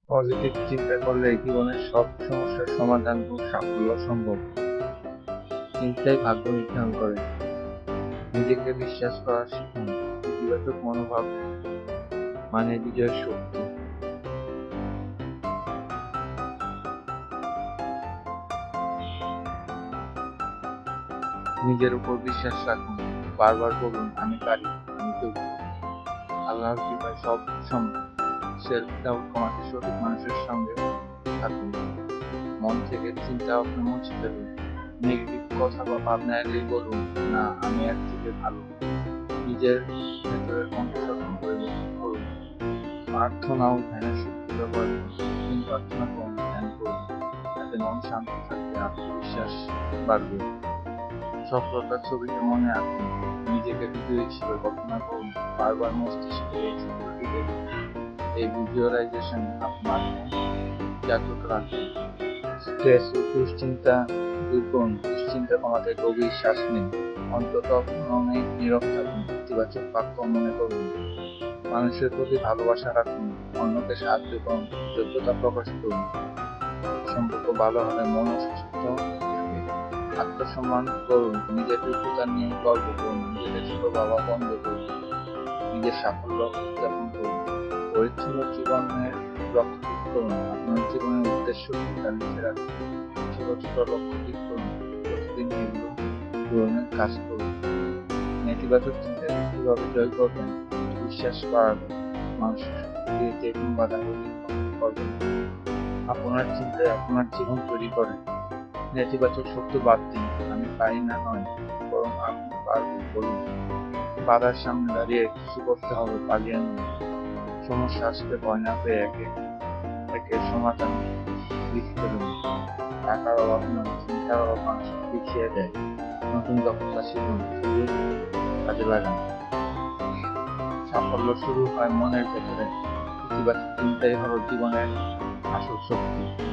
Positive চিন্তা করলে জীবনের সব সমস্যার সমাধান ও সাফল্য সম্ভব। চিন্তাই ভাগ্য নির্ধারণ করে। নিজেকে বিশ্বাস করা শিখুন। ইতিবাচক মনোভাব মানে বিজয়ের শক্তি। নিজের উপর বিশ্বাস রাখুন। বারবার বলুন, আমি পারি, আমি যোগ্য। আল্লাহর কৃপায় সব সম্ভব। সেলফ ডাউট কমাতে সঠিক মানুষের সঙ্গে থাকুন। মন থেকে চিন্তা ভাবনা মুছে ফেলুন। নেগেটিভ কথা বা ভাবনা এলেই বলুন, না, আমি এর থেকে ভালো। নিজের ভেতরের কণ্ঠস্বর পরিবর্তন করুন। প্রার্থনা ও ধ্যানের শক্তি ব্যবহার করুন। প্রতিদিন প্রার্থনা করুন, ধ্যান করুন। এতে মন শান্ত থাকবে, আত্মবিশ্বাস বাড়বে। সফলতার ছবিটা মনে আঁকুন। নিজেকে বিজয়ী হিসেবে কল্পনা করুন। বারবার মস্তিষ্কে এই চিত্রটি দেখুন। এই ভিজুয়ালাইজেশন আপনার জাগ্রত রাখবে। স্ট্রেস ও দুশ্চিন্তা দূর করুন। দুশ্চিন্তা কমাতে গভীর শ্বাস নিন। অন্তত মনে নীরব থাকুন। ইতিবাচক বাক্য মনে করুন। মানুষের প্রতি ভালোবাসা রাখুন। অন্যকে সাহায্য করুন। যোগ্যতা প্রকাশ করুন। সম্পর্ক ভালো হলে মনও সুস্থ থাকে। আত্মসম্মান করুন। নিজের যোগ্যতা নিয়ে গর্ব করুন। নিজেকে ছোট ভাবা বন্ধ করুন। নিজের সাফল্য উদযাপন করুন। পরিচ্ছন্ন জীবনের লক্ষ্য ঠিক করুন। আপনার জীবনের উদ্দেশ্য কি তা লিখে রাখুন। ছোট ছোট লক্ষ্য ঠিক করুন। প্রতিদিন এগুলো পূরণের কাজ করুন। নেতিবাচক চিন্তাকে কিভাবে জয় করবেন? বিশ্বাস বাড়াবেন। মানুষের শক্তি দিয়ে যে কোনো বাধা অতিক্রম করবেন। আপনার চিন্তায় আপনার জীবন তৈরি করেন। নেতিবাচক শব্দ বাদ দিন। আমি পারি না নয়, বরং আমি পারবো বলুন। বাধার সামনে দাঁড়িয়ে কিছু করতে হবে, পালিয়ে নয়। সমস্যা আসলে ভয় না পেয়ে একে একে সমাধান লিখে ফেলুন। টাকার অভাব নয়, চিন্তার অভাব মানুষকে পিছিয়ে দেয়। নতুন দক্ষতা শিখুন, সুযোগ কাজে লাগান। সাফল্য শুরু হয় মনের ভেতরে। ইতিবাচক চিন্তাই হলো জীবনের আসল শক্তি।